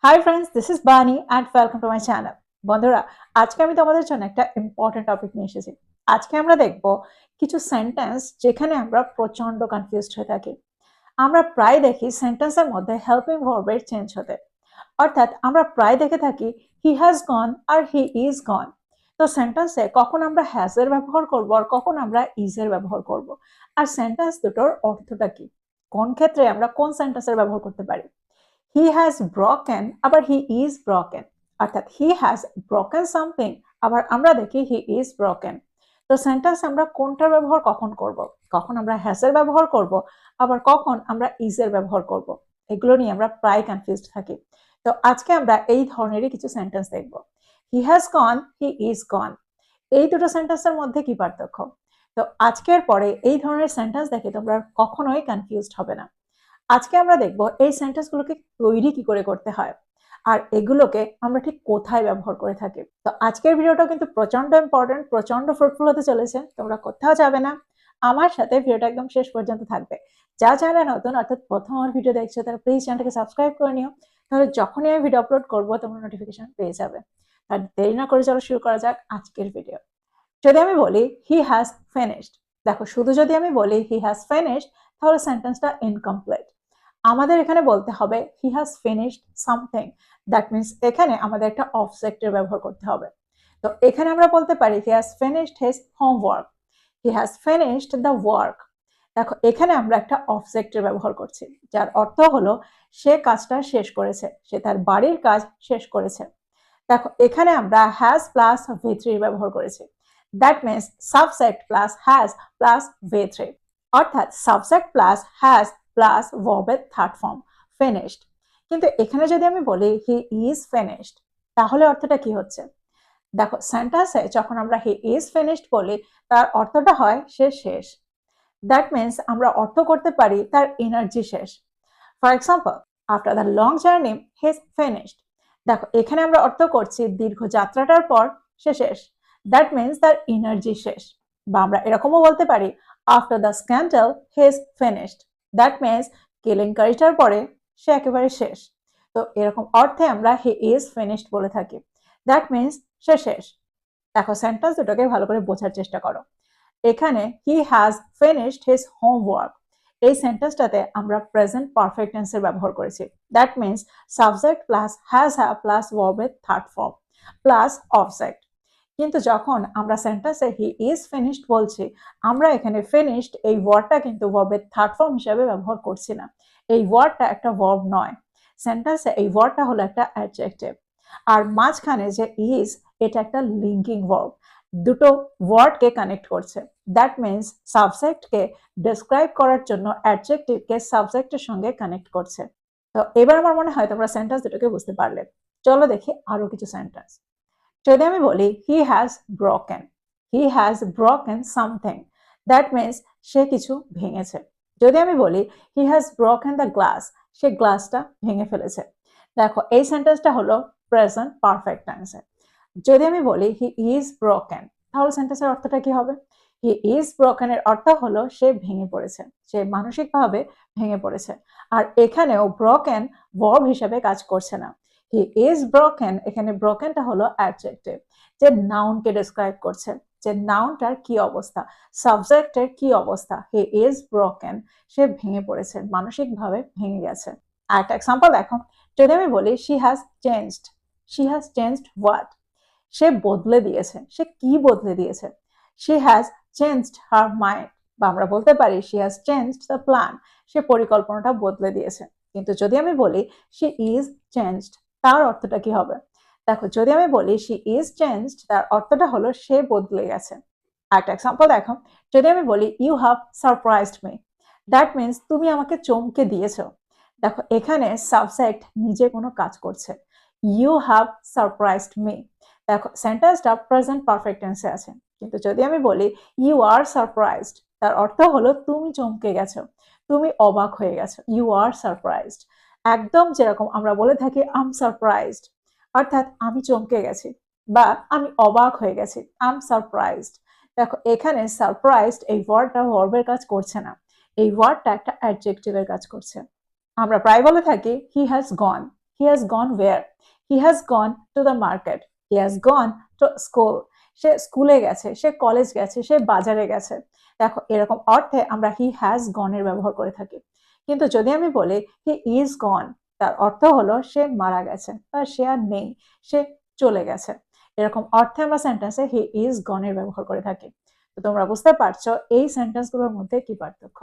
Hi friends, this is বানি and welcome to my channel. বন্ধুরা, আজকে আমি তোমাদের জন্য একটা ইম্পর্টেন্ট টপিক নিয়ে এসেছি। আজকে আমরা দেখব কিছু সেন্টেন্স যেখানে আমরা প্রচন্ড কনফিউজড হয়ে থাকি। আমরা প্রায় দেখি সেন্টেন্সের মধ্যে হেল্পিং ভার্বের চেঞ্জ হতে, অর্থাৎ আমরা প্রায় দেখে থাকি he has gone R he is গন। তো সেন্টেন্সে কখন আমরা হ্যাজ এর ব্যবহার করব আর কখন আমরা ইজ এর ব্যবহার করব, আর সেন্টেন্স দুটোর অর্থটা কি, কোন ক্ষেত্রে আমরা কোন সেন্টেন্সের ব্যবহার করতে পারি। হি হ্যাজ ব্রকেন আবার হি ইজ ব্রকেন, অর্থাৎ হি হ্যাজ ব্রকেন সামথিং আবার আমরা দেখি হি ইজ ব্রকেন। তো সেন্টেন্স আমরা কোনটার ব্যবহার কখন করব, কখন আমরা হ্যাজ এর ব্যবহার করব আবার কখন আমরা ইজ এর ব্যবহার করব, এগুলো নিয়ে আমরা প্রায় কনফিউজড থাকি। তো আজকে আমরা এই ধরনেরই কিছু সেন্টেন্স দেখব। হি হ্যাজ গন, হি ইজ গন, এই দুটো সেন্টেন্সের মধ্যে কি পার্থক্য। তো আজকের পরে এই ধরনের সেন্টেন্স দেখে তোমরা কখনোই কনফিউজড হবে না। আজকে আমরা দেখব এই সেন্টেন্সগুলোকে তৈরি কি করে করতে হয় আর এগুলোকে আমরা ঠিক কোথায় ব্যবহার করে থাকি। তো আজকের ভিডিওটা কিন্তু প্রচন্ড ইম্পর্টেন্ট, প্রচন্ড ফ্রুটফুল হতে চলেছে, তোমরা কোথাও যাবে না, আমার সাথে ভিডিওটা একদম শেষ পর্যন্ত থাকবে। যা চ্যানেল নতুন অর্থাৎ প্রথম আমার ভিডিও দেখছো তারা প্লিজ চ্যানেলটাকে সাবস্ক্রাইব করে নিও, তাহলে যখনই আমি ভিডিও আপলোড করবো তোমরা নোটিফিকেশন পেয়ে যাবে। আর দেরি না করে চলো শুরু করা যাক আজকের ভিডিও। যদি আমি বলি হি হ্যাজ ফিনিশড, দেখো শুধু যদি আমি বলি হি হ্যাজ ফিনিশড তাহলে সেন্টেন্সটা ইনকমপ্লিট। আমাদের এখানে বলতে হবে he has finished something, that means এখানে আমাদের একটা অবজেক্টের ব্যবহার করতে হবে। তো এখানে আমরা বলতে পারি he has finished his homework, he has finished the work. দেখো এখানে আমরা একটা অবজেক্টের ব্যবহার করছি যার অর্থ হলো সে কাজটা শেষ করেছে, সে তার বাড়ির কাজ শেষ করেছে। দেখো এখানে আমরা হ্যাজ প্লাস V3 ব্যবহার করেছি, that means subject plus has plus V3, অর্থাৎ সাবজেক্ট প্লাস হ্যাজ প্লাস ভার্বের থার্ড ফর্ম ফিনিশড। কিন্তু এখানে যদি আমি বলি হি ইজ ফিনিশড তাহলে অর্থটা কি হচ্ছে। দেখো সেন্টেন্সে যখন আমরা হি ইজ ফিনিশড বলি তার অর্থটা হয় সে শেষ, দ্যাট মিনস আমরা অর্থ করতে পারি তার এনার্জি শেষ। For example, after the long journey he is finished. দেখো এখানে আমরা অর্থ করছি দীর্ঘ যাত্রাটার পর সে শেষ, দ্যাট মিনস তার এনার্জি শেষ। বা আমরা এরকমও বলতে পারি after the scandal he is finished, that means কেলেঙ্কারিটার পরে সে একেবারে শেষ। তো এরকম অর্থে আমরা হি ইজ ফিনিশড বলে থাকি, দ্যাট মিনস সে শেষ। দেখো সেন্টেন্স দুটোকে ভালো করে বোঝার চেষ্টা করো। এখানে he has finished his homework, এই সেন্টেন্সটাতে আমরা প্রেজেন্ট পারফেক্ট টেন্সের ব্যবহার করেছি, that means subject plus has have plus ভার্বের থার্ড ফর্ম প্লাস অবজেক্ট। কিন্তু যখন আমরা সেন্টেন্সে হি ইজ ফিনিশড বলছি, আমরা এখানে ফিনিশড এই ওয়ার্ডটা কিন্তু ভার্বের থার্ড ফর্ম হিসেবে ব্যবহার করছি না। এই ওয়ার্ডটা একটা ভার্ব নয়, সেন্টেন্সে এই ওয়ার্ডটা হলো একটা অ্যাডজেক্টিভ। আর মাঝখানে যে ইজ, এটা একটা লিঙ্কিং ভার্ব, দুটো ওয়ার্ডকে কানেক্ট করছে, দ্যাট মিনস সাবজেক্টকে ডেসক্রাইব করার জন্য অ্যাডজেক্টিভকে সাবজেক্টের সঙ্গে কানেক্ট করছে। তো এবার আমার মনে হয় তোমরা সেন্টেন্স দুটোকে বুঝতে পারলে। চলো দেখি আরো কিছু সেন্টেন্স। যদি আমি বলি he has broken, he has broken something, that means সে কিছু ভেঙেছে। যদি আমি বলি he has broken the glass, সে গ্লাসটা ভেঙে ফেলেছে। দেখো এই সেন্টেন্সটা হলো প্রেজেন্ট পারফেক্ট টেন্সে। যদি আমি বলি হি ইজ ব্রকেন তাহলে সেন্টেন্সের অর্থটা কি হবে। হি ইজ ব্রকেন এর অর্থ হলো সে ভেঙে পড়েছে, সে মানসিকভাবে ভেঙে পড়েছে। আর এখানেও ব্রকেন ভার্ব হিসেবে কাজ করছে না, হি ইজ ব্রকেন, এখানে ব্রকেনটা হলো অ্যাডজেক্টিভ, যে নাউনকে ডেসক্রাইব করছে, যে নাউনটার কি অবস্থা, সাবজেক্টের কি অবস্থা। হি ইজ ব্রকেন, সে ভেঙে পড়েছে, মানসিকভাবে ভেঙে গেছে। আর একটা এক্সাম্পল দেখো, যদি আমি বলি she has changed, she has changed what, সে বদলে দিয়েছে, সে কি বদলে দিয়েছে। She has changed her mind, বা আমরা বলতে পারি she has changed the plan, সে পরিকল্পনাটা বদলে দিয়েছে। কিন্তু যদি আমি বলি শি ইজ চেঞ্জড, তার অর্থটা কি হবে। দেখো যদি আমি বলি শি ইজ চেঞ্জড, তার অর্থটা হলো সে বদলে গেছে। একটা এক্সাম্পল দেখো, যদি আমি বলি you have surprised me, that means তুমি আমাকে চমকে দিয়েছো। দেখো এখানে সাবজেক্ট নিজে কোনো কাজ করছে, ইউ হ্যাভ সারপ্রাইজড মি। দেখো সেন্টেন্সটা প্রেজেন্ট পারফেক্ট টেন্সে আছে। কিন্তু যদি আমি বলি ইউ আর সারপ্রাইজড, তার অর্থ হলো তুমি চমকে গেছো, তুমি অবাক হয়ে গেছো, ইউ আর সারপ্রাইজড। একদম যেরকম আমরা বলে থাকি আম সারপ্রাইজড, অর্থাৎ আমি চমকে গেছি বা আমি অবাক হয়ে গেছি, আম সারপ্রাইজড। দেখো এখানে সারপ্রাইজড এই ওয়ার্ডটা ভার্বের কাজ করছে না, এই ওয়ার্ডটা একটা অ্যাডজেক্টিভের কাজ করছে। আমরা প্রায় বলে থাকি he has gone, he has gone where, he has gone to the market, he has gone to school, সে স্কুলে গেছে, সে কলেজ গেছে, সে বাজারে গেছে। দেখো এরকম অর্থে আমরা হি হ্যাজ গনের ব্যবহার করে থাকি। কিন্তু যদি আমি বলি হি ইজ গন, তার অর্থ হলো সে মারা গেছে বা সে আর নেই, সে চলে গেছে। এরকম অর্থে আমরা সেন্টেন্সে হি ইজ গনের ব্যবহার করে থাকি। তো তোমরা বুঝতে পারছো এই সেন্টেন্সগুলোর মধ্যে কি পার্থক্য।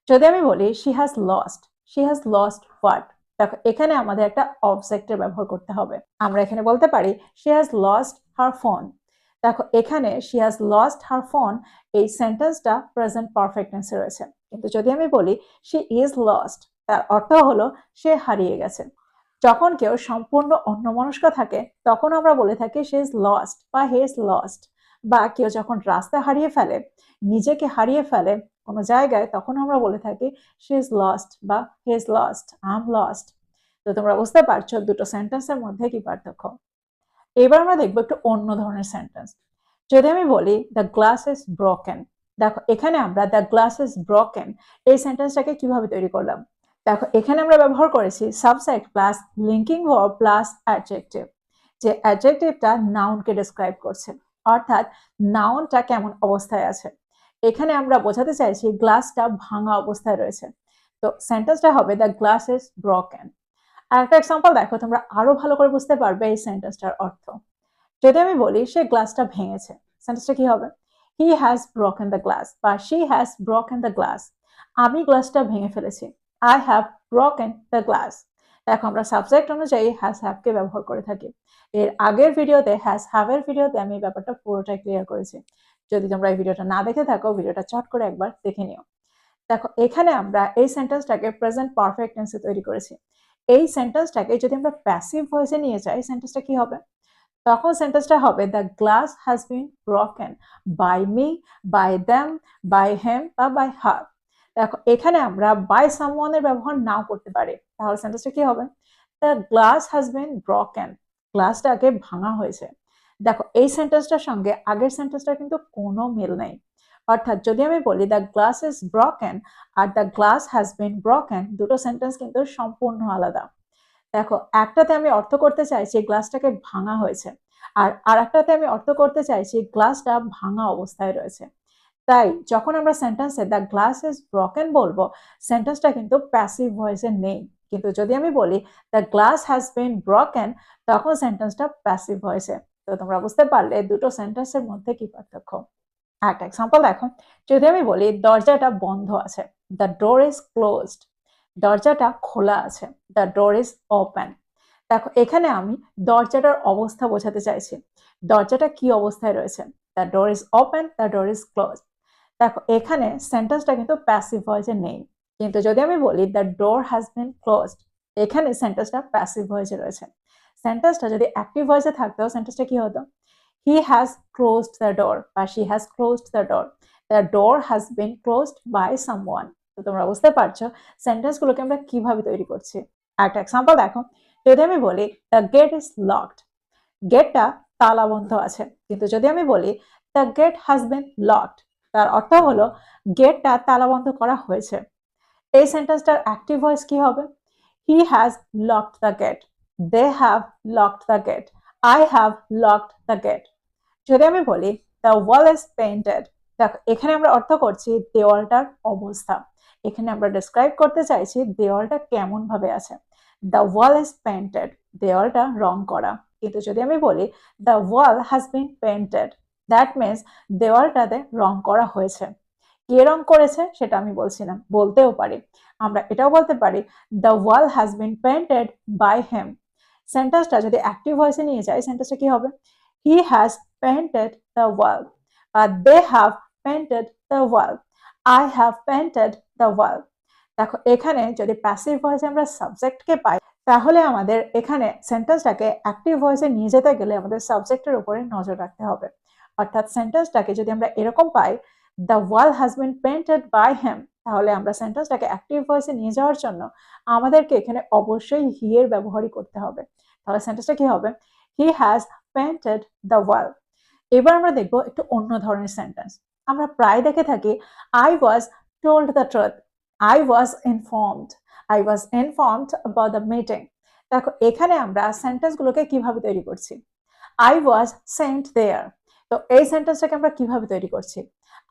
যদি আমি বলি she has lost, she has lost what, দেখো এখানে আমাদের একটা অবজেক্টের ব্যবহার করতে হবে। আমরা এখানে বলতে পারি she has lost her phone. দেখো এখানে she has lost her phone, এই সেন্টেন্সটা প্রেজেন্ট পারফেক্ট টেন্সে রয়েছে। কিন্তু যদি আমি বলি শি ইজ লস্ট, তার অর্থ হলো সে হারিয়ে গেছে। যখন কেউ সম্পূর্ণ অন্যমনস্ক থাকে তখন আমরা বলে থাকি শি ইজ লস্ট বা হি ইজ লস্ট। বা কেউ যখন রাস্তা হারিয়ে ফেলে, নিজেকে হারিয়ে ফেলে কোনো জায়গায়, তখন আমরা বলে থাকি শি ইজ লস্ট বা he is lost, I am lost. তো তোমরা বুঝতে পারছো দুটো সেন্টেন্সের মধ্যে কি পার্থক্য। এবার আমরা দেখবো একটু অন্য ধরনের সেন্টেন্স। যদি আমি বলি দ্য গ্লাস ইজ ব্রোকেন, দেখো এখানে আমরা দ্য গ্লাস ইজ ব্রোকেন এই সেন্টেন্সটাকে কিভাবে তৈরি করলাম। দেখো এখানে আমরা ব্যবহার করেছি subject plus linking verb plus adjective. যে অ্যাডজেক্টিভটা নাউনকে ডেসক্রাইব করছে, অর্থাৎ নাউনটা কেমন অবস্থায় আছে। এখানে আমরা বোঝাতে চাইছি গ্লাসটা ভাঙা অবস্থায় রয়েছে। তো সেন্টেন্সটা হবে দ্য গ্লাস ইজ ব্রোকেন। আর একটা এক্সাম্পল দেখো, তোমরা আরো ভালো করে বুঝতে পারবে এই সেন্টেন্সটার অর্থ। যদি আমি বলি সে গ্লাসটা ভেঙেছে, সেন্টেন্সটা কি হবে? He has broken the glass বা she has broken the glass. আমি গ্লাসটা ভেঙে ফেলেছি, I have broken the glass. দেখো আমরা সাবজেক্ট অনুযায়ী হ্যাজ হ্যাভকে ব্যবহার করে থাকি। এর আগের ভিডিওতে হ্যাজ হ্যাভের ভিডিওতে আমি এই ব্যাপারটা পুরোটাই ক্লিয়ার করেছি। যদি তোমরা এই ভিডিওটা না দেখে থাকো, ভিডিওটা চট করে একবার দেখে নিও। দেখো এখানে আমরা এই সেন্টেন্সটাকে প্রেজেন্ট পারফেক্ট টেন্সে তৈরি করেছি। এই সেন্টেন্সটাকে যদি আমরা প্যাসিভ ভয়েসে নিয়ে যাই, সেন্টেন্সটা কি হবে? তখন সেন্টেন্সটা হবে the glass has been broken by me, by them, by him বা বাই হার। দেখো এখানে আমরা বাই সামওয়ানের ব্যবহার নাও করতে পারি, তাহলে সেন্টেন্সটা কি হবে? The glass has been broken, গ্লাসটাকে ভাঙা হয়েছে। দেখো এই সেন্টেন্সটার সঙ্গে আগের সেন্টেন্সটার কিন্তু কোনো মিল নেই। অর্থাৎ যদি আমি বলি the glass is broken are the glass has been broken, দুটো সেন্টেন্স কিন্তু সম্পূর্ণ আলাদা। দেখো একটাতে আমি অর্থ করতে চাইছি গ্লাসটাকে ভাঙা হয়েছে, আর আরেকটাতে আমি অর্থ করতে চাইছি গ্লাসটা ভাঙা অবস্থায় রয়েছে। তাই যখন আমরা সেন্টেন্সে দ্য গ্লাস ইজ ব্রোকেন বলবো, সেন্টেন্সটা কিন্তু প্যাসিভ ভয়েসে নেই। কিন্তু যদি আমি বলি the glass has been broken, তখন সেন্টেন্সটা প্যাসিভ ভয়েসে। তো তোমরা বুঝতে পারলে দুটো সেন্টেন্সের মধ্যে কি পার্থক্য। একটা এক্সাম্পল দেখো, যদি আমি বলি দরজাটা বন্ধ আছে, দ্য ডোর ইজ ক্লোজড, দরজাটা খোলা আছে, দ্য ডোর ইজ ওপেন। দেখো এখানে আমি দরজাটার অবস্থা বোঝাতে চাইছি, দরজাটা কি অবস্থায় রয়েছে, the door is open, the door is close. দেখো এখানে সেন্টেন্সটা কিন্তু প্যাসিভ ভয়েসে নেই। কিন্তু যদি আমি বলি the door has been closed, এখানে সেন্টেন্সটা প্যাসিভ ভয়েসে রয়েছে। সেন্টেন্সটা যদি অ্যাক্টিভ ভয়েসে থাকতো, সেন্টেন্সটা কি হতো? He has closed the door বা she has closed the door, the door has been closed by someone. তো তোমরা বুঝতে পারছো সেন্টেন্সগুলোকে আমরা কিভাবে তৈরি করছি। একটা এক্সাম্পল দেখো, যদি আমি বলি দ্য গেট ইজ লকড, গেটটা তালাবন্ধ আছে। কিন্তু যদি আমি বলি the gate has been locked, তার অর্থ হলো গেটটা তালাবন্ধ করা হয়েছে। এই সেন্টেন্সটার অ্যাক্টিভ ভয়েস কি হবে? He has locked the gate, they have locked the gate, I have locked the gate. যদি আমি বলি দ্য ওয়াল ইজ পেইন্টেড, দেখো এখানে আমরা অর্থ করছি দেওয়ালটার অবস্থা। এখানে আমরা ডেসক্রাইব করতে চাইছি দেওয়ালটা কেমন ভাবে আছে। দ্য ওয়াল ইজ পেইন্টেড, দেওয়ালটা রং করা। কিন্তু যদি আমি বলি the wall has been painted, that means দেওয়ালটাতে রং করা হয়েছে। কে রং করেছে সেটা আমি বলছি না, বলতেও পারি। আমরা এটাও বলতে পারি the wall has been painted by him. সেন্টেন্সটা যদি অ্যাক্টিভ ভয়েসে নিয়ে যাই, সেন্টেন্সটা কি হবে? He has painted the wall, বা they have painted the wall, I have painted the wall. দেখো এখানে যদি প্যাসিভ ভয়েসে আমরা সাবজেক্টকে পাই, তাহলে আমাদের এখানে সেন্টেন্সটাকে অ্যাক্টিভ ভয়েসে নিয়ে যেতে গেলে আমাদের সাবজেক্টের উপরে নজর রাখতে হবে। অর্থাৎ সেন্টেন্সটাকে যদি আমরা এরকম পাই the wall has been painted by him, তাহলে আমরা সেন্টেন্সটাকে অ্যাক্টিভ ভয়েসে নিয়ে যাওয়ার জন্য আমাদেরকে এখানে অবশ্যই হি এর ব্যবহারই করতে হবে। তাহলে সেন্টেন্সটা কি হবে? হি হ্যাজ পেইন্টেড দ্য ওয়াল। এবার আমরা দেখব একটু অন্য ধরনের সেন্টেন্স। আমরা প্রায় দেখে থাকি I was told the truth, I was informed, I was informed about the meeting. দেখো এখানে আমরা সেন্টেন্সগুলোকে কিভাবে তৈরি করছি। I was sent there। তো এই সেন্টেন্সটাকে আমরা কিভাবে তৈরি করছি।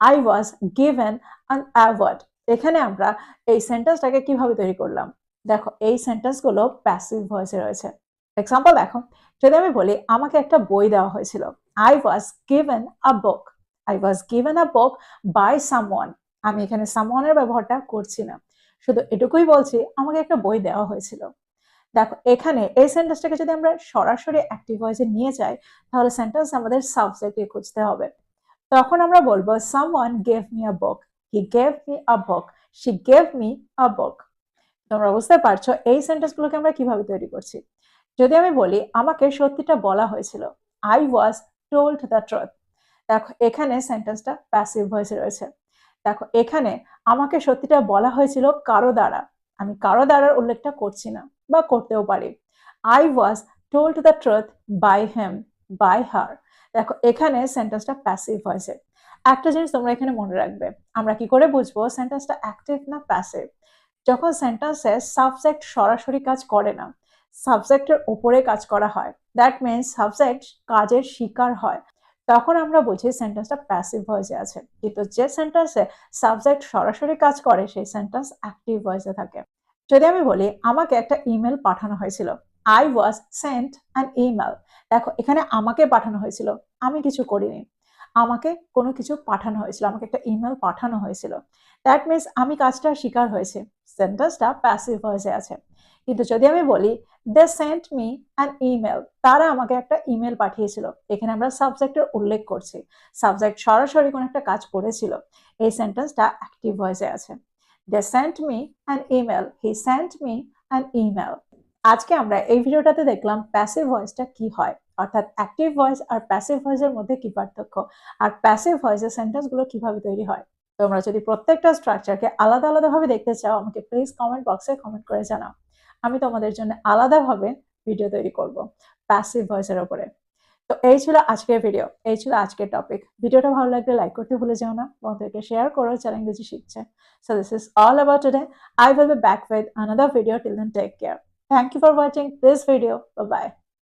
I was given an award। এখানে আমরা এই সেন্টেন্সটাকে কিভাবে তৈরি করলাম। দেখো এই সেন্টেন্সগুলো প্যাসিভ ভয়েসে রয়েছে। এক্সাম্পল দেখো, যদি আমি বলি আমাকে একটা বই দেওয়া হয়েছিল, I was given a book। I was given a book by someone। আমি এখানে someone এর ব্যবহারটা করছি না, শুধু এটুকুই বলছি আমাকে একটা বই দেওয়া হয়েছিল। দেখো এখানে এই সেন্টেন্সটাকে যদি আমরা সরাসরি অ্যাক্টিভ ভয়েসে নিয়ে যাই, তাহলে সেন্টেন্স আমাদের সাবজেক্টে খুঁজতে হবে। তখন আমরা বলবো someone gave me a book, he gave me a book, she gave me a book। তোমরা বুঝতে পারছো এই সেন্টেন্সগুলোকে আমরা কিভাবে তৈরি করছি। যদি আমি বলি আমাকে সত্যিটা বলা হয়েছিল, I was told the truth। দেখো এখানে সেন্টেন্সটা প্যাসিভ ভয়েসে রয়েছে। দেখো এখানে আমাকে সত্যিটা বলা হয়েছিল কারো দ্বারা, আমি কারো দ্বারার উল্লেখটা করছি না, বা করতেও পারি। I was told the truth by him, by her। দেখো এখানে সেন্টেন্সটা প্যাসিভ ভয়েসে। একটা জিনিস তোমরা এখানে মনে রাখবে, আমরা কি করে বুঝবো সেন্টেন্সটা অ্যাক্টিভ না প্যাসিভ। যখন সেন্টেন্সে সাবজেক্ট সরাসরি কাজ করে না, সাবজেক্টের উপরে কাজ করা হয়, দ্যাট মিনস সাবজেক্ট কাজের শিকার হয়, তখন আমরা বুঝি সেন্টেন্সটা প্যাসিভ ভয়েসে আছে। কিন্তু যে সেন্টেন্সে সাবজেক্ট সরাসরি কাজ করে সেই সেন্টেন্স অ্যাক্টিভ ভয়েসে থাকে। যদি আমি বলি আমাকে একটা ইমেল পাঠানো হয়েছিল, I was sent an email। দেখো এখানে আমাকে পাঠানো হয়েছিল, আমি কিছু করিনি, আমাকে কোনো কিছু পাঠানো হয়েছিল, আমাকে একটা ইমেল পাঠানো হয়েছিল, দ্যাট মিনস আমি কাজটার শিকার হয়েছি, সেন্টেন্সটা প্যাসিভ ভয়েসে আছে। কিন্তু যদি আমি বলি they sent me an email, তারা আমাকে একটা ইমেল পাঠিয়েছিল, এখানে আমরা সাবজেক্টের উল্লেখ করছি, সাবজেক্ট সরাসরি কোনো একটা কাজ করেছিল, এই সেন্টেন্সটা অ্যাক্টিভ ভয়েসে আছে। They sent me an email, he sent me an email. আজকে আমরা এই ভিডিওটাতে দেখলাম প্যাসিভ ভয়েসটা কি হয়, অর্থাৎ অ্যাক্টিভ ভয়েস আর প্যাসিভ ভয়েসের মধ্যে কি পার্থক্য, আর প্যাসিভ ভয়েসের সেন্টেন্সগুলো কিভাবে তৈরি হয়। তোমরা যদি প্রত্যেকটা স্ট্রাকচারকে আলাদা আলাদাভাবে দেখতে চাও, আমাকে প্লিজ কমেন্ট বক্সে কমেন্ট করে জানাও, আমি তোমাদের জন্য আলাদাভাবে ভিডিও তৈরি করব প্যাসিভ ভয়েসের উপরে। তো এই ছিল আজকের ভিডিও, এই ছিল আজকের টপিক। ভিডিওটা ভালো লাগলে লাইক করতে ভুলে যেও না, বন্ধুদেরকে শেয়ার করো যারা ইংরেজি শিখছে। So this is all about today. I will be back with another video. Till then, take care. Thank you for watching this video. Bye bye.